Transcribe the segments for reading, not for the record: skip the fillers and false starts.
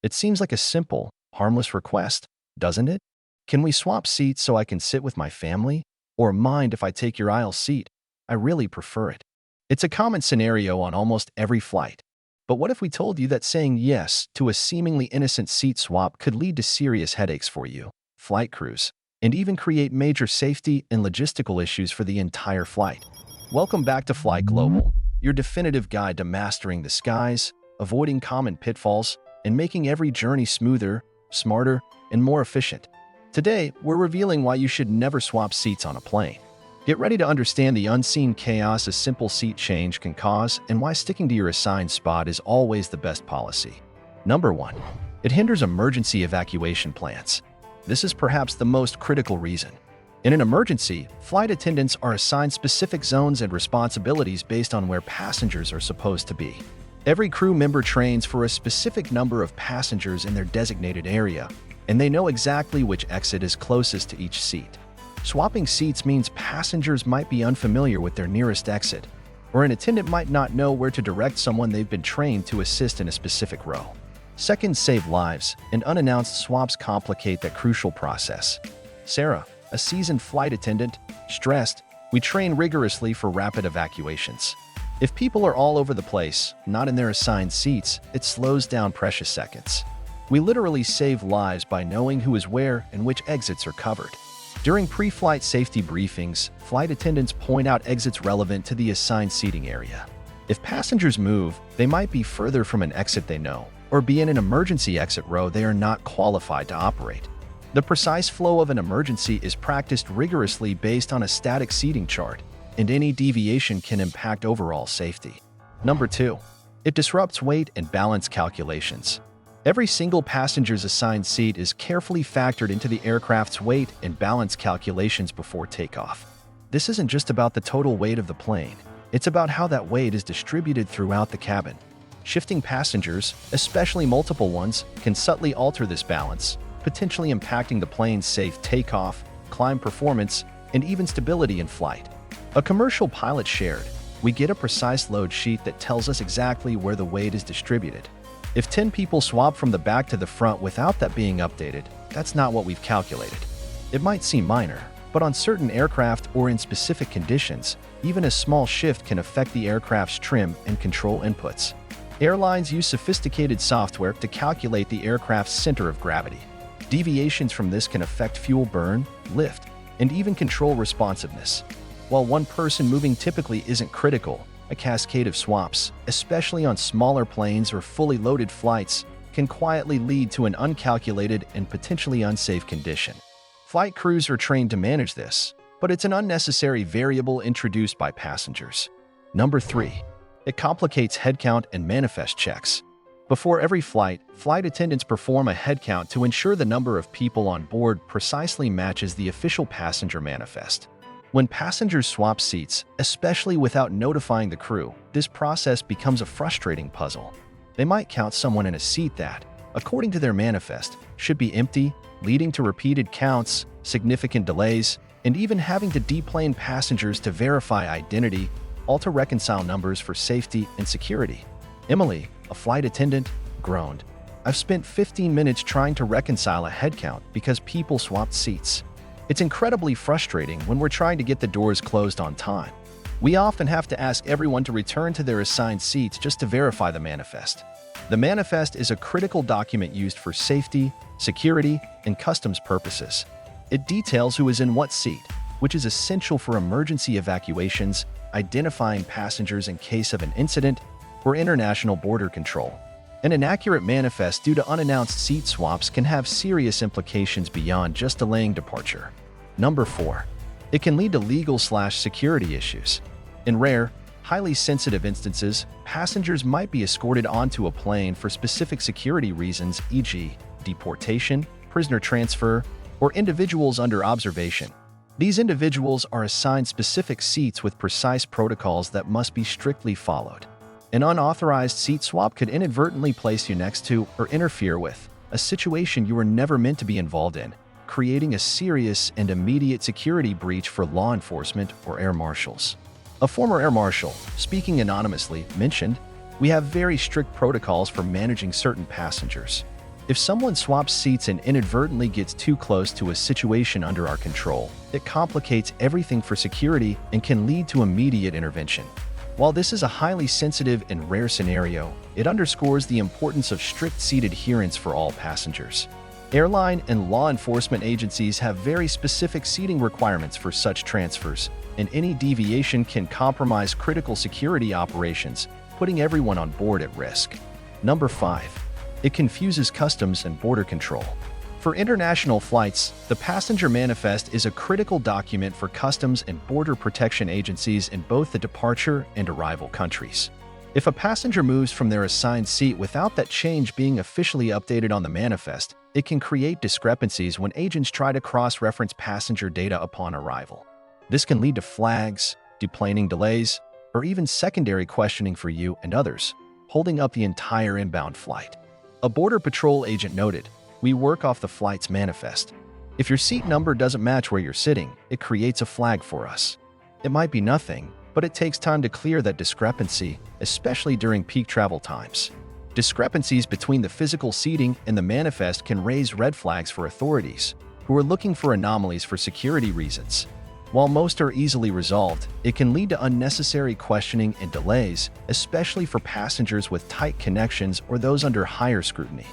It seems like a simple, harmless request, doesn't it? Can we swap seats so I can sit with my family? Or mind if I take your aisle seat? I really prefer it. It's a common scenario on almost every flight. But what if we told you that saying yes to a seemingly innocent seat swap could lead to serious headaches for you, flight crews, and even create major safety and logistical issues for the entire flight? Welcome back to Flight Global, your definitive guide to mastering the skies, avoiding common pitfalls, and making every journey smoother, smarter, and more efficient. Today, we're revealing why you should never swap seats on a plane. Get ready to understand the unseen chaos a simple seat change can cause and why sticking to your assigned spot is always the best policy. Number 1. It hinders emergency evacuation plans. This is perhaps the most critical reason. In an emergency, flight attendants are assigned specific zones and responsibilities based on where passengers are supposed to be. Every crew member trains for a specific number of passengers in their designated area, and they know exactly which exit is closest to each seat. Swapping seats means passengers might be unfamiliar with their nearest exit, or an attendant might not know where to direct someone they've been trained to assist in a specific row. Seconds save lives, and unannounced swaps complicate that crucial process. Sarah, a seasoned flight attendant, stressed, "We train rigorously for rapid evacuations. If people are all over the place, not in their assigned seats, it slows down precious seconds. We literally save lives by knowing who is where and which exits are covered." During pre-flight safety briefings, flight attendants point out exits relevant to the assigned seating area. If passengers move, they might be further from an exit they know, or be in an emergency exit row they are not qualified to operate. The precise flow of an emergency is practiced rigorously based on a static seating chart, and any deviation can impact overall safety. Number 2. It disrupts weight and balance calculations. Every single passenger's assigned seat is carefully factored into the aircraft's weight and balance calculations before takeoff. This isn't just about the total weight of the plane, it's about how that weight is distributed throughout the cabin. Shifting passengers, especially multiple ones, can subtly alter this balance, potentially impacting the plane's safe takeoff, climb performance, and even stability in flight. A commercial pilot shared, "We get a precise load sheet that tells us exactly where the weight is distributed. If 10 people swap from the back to the front without that being updated, that's not what we've calculated." It might seem minor, but on certain aircraft or in specific conditions, even a small shift can affect the aircraft's trim and control inputs. Airlines use sophisticated software to calculate the aircraft's center of gravity. Deviations from this can affect fuel burn, lift, and even control responsiveness. While one person moving typically isn't critical, a cascade of swaps, especially on smaller planes or fully loaded flights, can quietly lead to an uncalculated and potentially unsafe condition. Flight crews are trained to manage this, but it's an unnecessary variable introduced by passengers. Number 3. It complicates headcount and manifest checks. Before every flight, flight attendants perform a headcount to ensure the number of people on board precisely matches the official passenger manifest. When passengers swap seats, especially without notifying the crew, this process becomes a frustrating puzzle. They might count someone in a seat that, according to their manifest, should be empty, leading to repeated counts, significant delays, and even having to deplane passengers to verify identity, all to reconcile numbers for safety and security. Emily, a flight attendant, groaned, "I've spent 15 minutes trying to reconcile a headcount because people swapped seats. It's incredibly frustrating when we're trying to get the doors closed on time. We often have to ask everyone to return to their assigned seats just to verify the manifest." The manifest is a critical document used for safety, security, and customs purposes. It details who is in what seat, which is essential for emergency evacuations, identifying passengers in case of an incident, or international border control. An inaccurate manifest due to unannounced seat swaps can have serious implications beyond just delaying departure. Number 4. It can lead to legal/security issues. In rare, highly sensitive instances, passengers might be escorted onto a plane for specific security reasons, e.g., deportation, prisoner transfer, or individuals under observation. These individuals are assigned specific seats with precise protocols that must be strictly followed. An unauthorized seat swap could inadvertently place you next to or interfere with a situation you were never meant to be involved in, creating a serious and immediate security breach for law enforcement or air marshals. A former air marshal, speaking anonymously, mentioned, "We have very strict protocols for managing certain passengers. If someone swaps seats and inadvertently gets too close to a situation under our control, it complicates everything for security and can lead to immediate intervention. While this is a highly sensitive and rare scenario, it underscores the importance of strict seat adherence for all passengers. Airline and law enforcement agencies have very specific seating requirements for such transfers, and any deviation can compromise critical security operations, putting everyone on board at risk. Number 5. It confuses customs and border control. For international flights, the passenger manifest is a critical document for customs and border protection agencies in both the departure and arrival countries. If a passenger moves from their assigned seat without that change being officially updated on the manifest, it can create discrepancies when agents try to cross-reference passenger data upon arrival. This can lead to flags, deplaning delays, or even secondary questioning for you and others, holding up the entire inbound flight. A Border Patrol agent noted, "We work off the flight's manifest. If your seat number doesn't match where you're sitting, it creates a flag for us. It might be nothing, but it takes time to clear that discrepancy, especially during peak travel times." Discrepancies between the physical seating and the manifest can raise red flags for authorities, who are looking for anomalies for security reasons. While most are easily resolved, it can lead to unnecessary questioning and delays, especially for passengers with tight connections or those under higher scrutiny.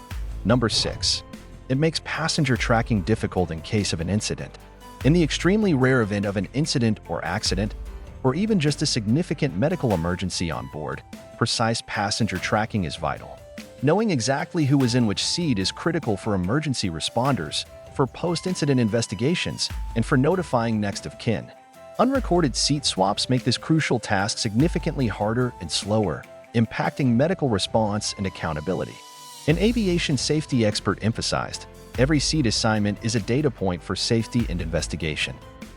Number 6. It makes passenger tracking difficult in case of an incident. In the extremely rare event of an incident or accident, or even just a significant medical emergency on board, precise passenger tracking is vital. Knowing exactly who was in which seat is critical for emergency responders, for post-incident investigations, and for notifying next of kin. Unrecorded seat swaps make this crucial task significantly harder and slower, impacting medical response and accountability. An aviation safety expert emphasized, every seat assignment is a data point for safety and investigation.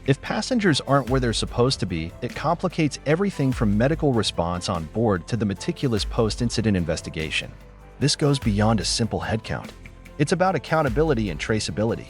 If passengers aren't where they're supposed to be, it complicates everything from medical response on board to the meticulous post-incident investigation. This goes beyond a simple headcount. It's about accountability and traceability.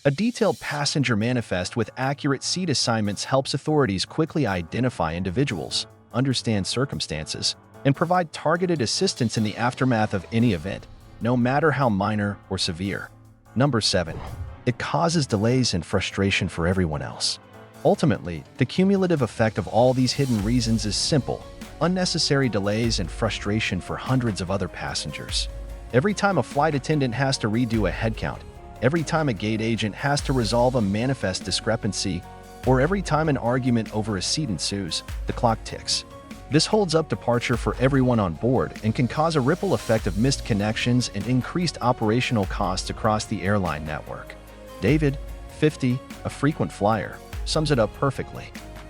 A detailed passenger manifest with accurate seat assignments helps authorities quickly identify individuals, understand circumstances, and provide targeted assistance in the aftermath of any event, no matter how minor or severe. Number 7. It causes delays and frustration for everyone else. Ultimately, the cumulative effect of all these hidden reasons is simple: unnecessary delays and frustration for hundreds of other passengers. Every time a flight attendant has to redo a headcount, every time a gate agent has to resolve a manifest discrepancy, or every time an argument over a seat ensues, the clock ticks. This holds up departure for everyone on board and can cause a ripple effect of missed connections and increased operational costs across the airline network. David, 50, a frequent flyer, sums it up perfectly.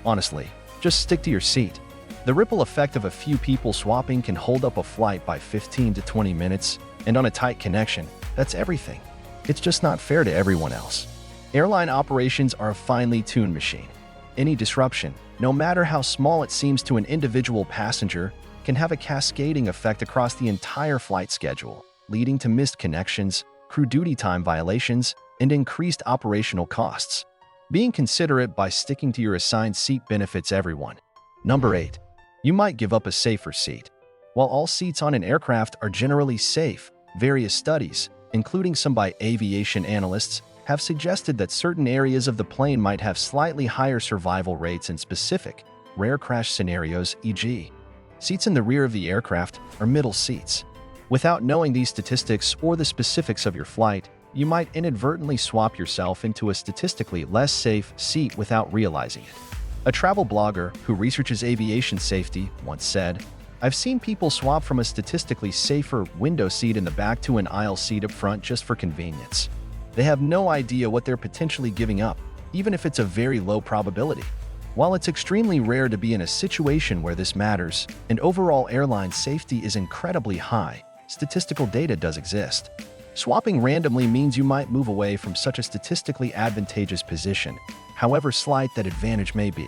Honestly, just stick to your seat. The ripple effect of a few people swapping can hold up a flight by 15 to 20 minutes, and on a tight connection, that's everything. It's just not fair to everyone else. Airline operations are a finely tuned machine. Any disruption, no matter how small it seems to an individual passenger, can have a cascading effect across the entire flight schedule, leading to missed connections, crew duty time violations, and increased operational costs. Being considerate by sticking to your assigned seat benefits everyone. Number 8. You might give up a safer seat. While all seats on an aircraft are generally safe, various studies, including some by aviation analysts, have suggested that certain areas of the plane might have slightly higher survival rates in specific, rare crash scenarios, e.g., seats in the rear of the aircraft or middle seats. Without knowing these statistics or the specifics of your flight, you might inadvertently swap yourself into a statistically less safe seat without realizing it. A travel blogger who researches aviation safety once said, "I've seen people swap from a statistically safer window seat in the back to an aisle seat up front just for convenience. They have no idea what they're potentially giving up, even if it's a very low probability." While it's extremely rare to be in a situation where this matters, and overall airline safety is incredibly high, statistical data does exist. Swapping randomly means you might move away from such a statistically advantageous position, however slight that advantage may be.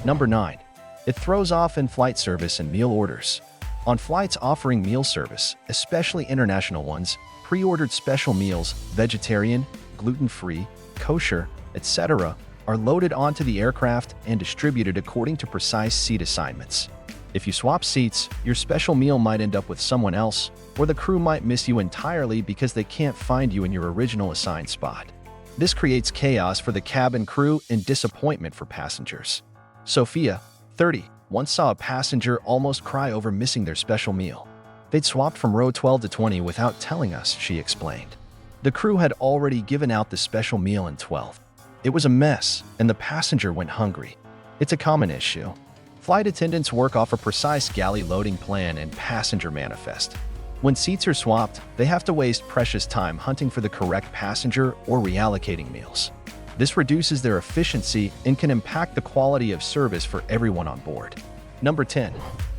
Number 9. It throws off in-flight service and meal orders. On flights offering meal service, especially international ones, pre-ordered special meals, vegetarian, gluten-free, kosher, etc., are loaded onto the aircraft and distributed according to precise seat assignments. If you swap seats, your special meal might end up with someone else, or the crew might miss you entirely because they can't find you in your original assigned spot. This creates chaos for the cabin crew and disappointment for passengers. Sophia, 30, once saw a passenger almost cry over missing their special meal. They'd swapped from row 12 to 20 without telling us, she explained. The crew had already given out the special meal in 12. It was a mess, and the passenger went hungry. It's a common issue. Flight attendants work off a precise galley loading plan and passenger manifest. When seats are swapped, they have to waste precious time hunting for the correct passenger or reallocating meals. This reduces their efficiency and can impact the quality of service for everyone on board. Number 10.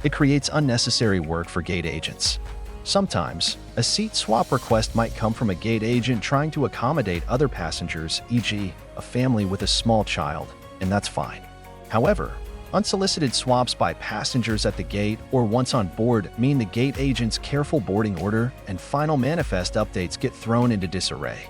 It creates unnecessary work for gate agents. Sometimes, a seat swap request might come from a gate agent trying to accommodate other passengers, e.g., a family with a small child, and that's fine. However, unsolicited swaps by passengers at the gate or once on board mean the gate agent's careful boarding order and final manifest updates get thrown into disarray.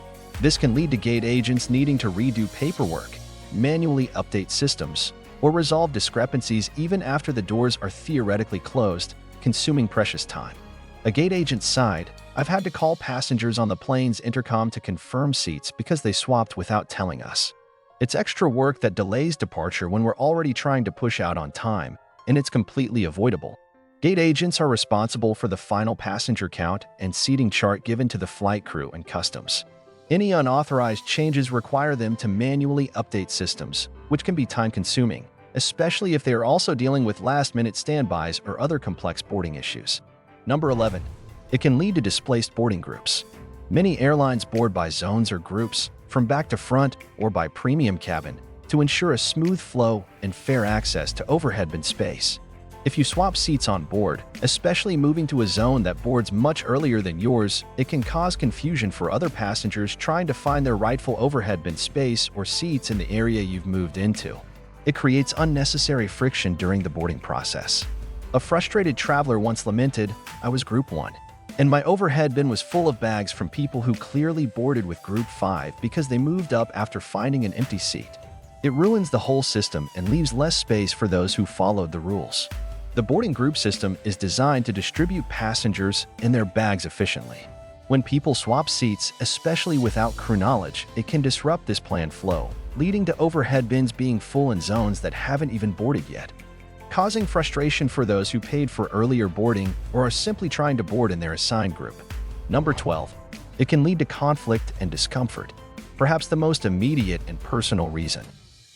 This can lead to gate agents needing to redo paperwork, manually update systems, or resolve discrepancies even after the doors are theoretically closed, consuming precious time. A gate agent's side, I've had to call passengers on the plane's intercom to confirm seats because they swapped without telling us. It's extra work that delays departure when we're already trying to push out on time, and it's completely avoidable. Gate agents are responsible for the final passenger count and seating chart given to the flight crew and customs. Any unauthorized changes require them to manually update systems, which can be time-consuming, especially if they are also dealing with last-minute standbys or other complex boarding issues. Number 11. It can lead to displaced boarding groups. Many airlines board by zones or groups, from back to front or by premium cabin, to ensure a smooth flow and fair access to overhead bin space. If you swap seats on board, especially moving to a zone that boards much earlier than yours, it can cause confusion for other passengers trying to find their rightful overhead bin space or seats in the area you've moved into. It creates unnecessary friction during the boarding process. A frustrated traveler once lamented, "I was Group 1, and my overhead bin was full of bags from people who clearly boarded with Group 5 because they moved up after finding an empty seat. It ruins the whole system and leaves less space for those who followed the rules." The boarding group system is designed to distribute passengers and their bags efficiently. When people swap seats, especially without crew knowledge, it can disrupt this planned flow, leading to overhead bins being full in zones that haven't even boarded yet, causing frustration for those who paid for earlier boarding or are simply trying to board in their assigned group. Number 12. It can lead to conflict and discomfort. Perhaps the most immediate and personal reason.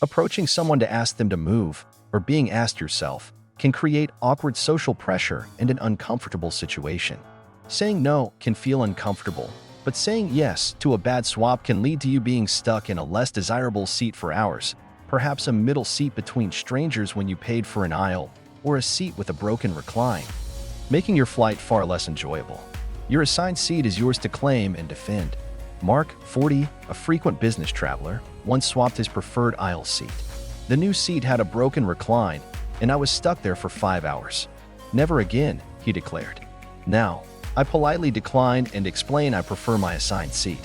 Approaching someone to ask them to move, or being asked yourself, can create awkward social pressure and an uncomfortable situation. Saying no can feel uncomfortable, but saying yes to a bad swap can lead to you being stuck in a less desirable seat for hours, perhaps a middle seat between strangers when you paid for an aisle, or a seat with a broken recline, making your flight far less enjoyable. Your assigned seat is yours to claim and defend. Mark, 40, a frequent business traveler, once swapped his preferred aisle seat. The new seat had a broken recline, and I was stuck there for 5 hours. "Never again," he declared. Now, I politely decline and explain I prefer my assigned seat.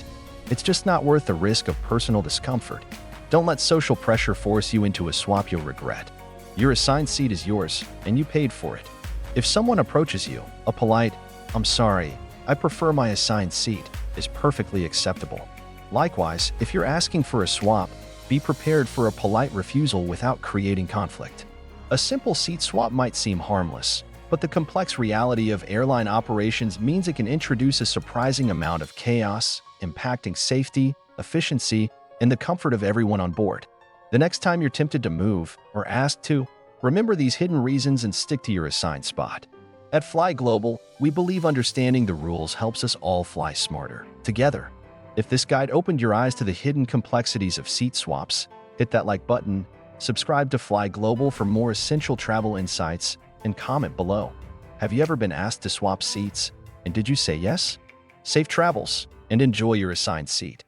It's just not worth the risk of personal discomfort. Don't let social pressure force you into a swap you'll regret. Your assigned seat is yours, and you paid for it. If someone approaches you, a polite, "I'm sorry, I prefer my assigned seat," is perfectly acceptable. Likewise, if you're asking for a swap, be prepared for a polite refusal without creating conflict. A simple seat swap might seem harmless, but the complex reality of airline operations means it can introduce a surprising amount of chaos, impacting safety, efficiency, and the comfort of everyone on board. The next time you're tempted to move, or asked to, remember these hidden reasons and stick to your assigned spot. At Fly Global, we believe understanding the rules helps us all fly smarter, together. If this guide opened your eyes to the hidden complexities of seat swaps, hit that like button, subscribe to Fly Global for more essential travel insights, and comment below. Have you ever been asked to swap seats, and did you say yes? Safe travels, and enjoy your assigned seat.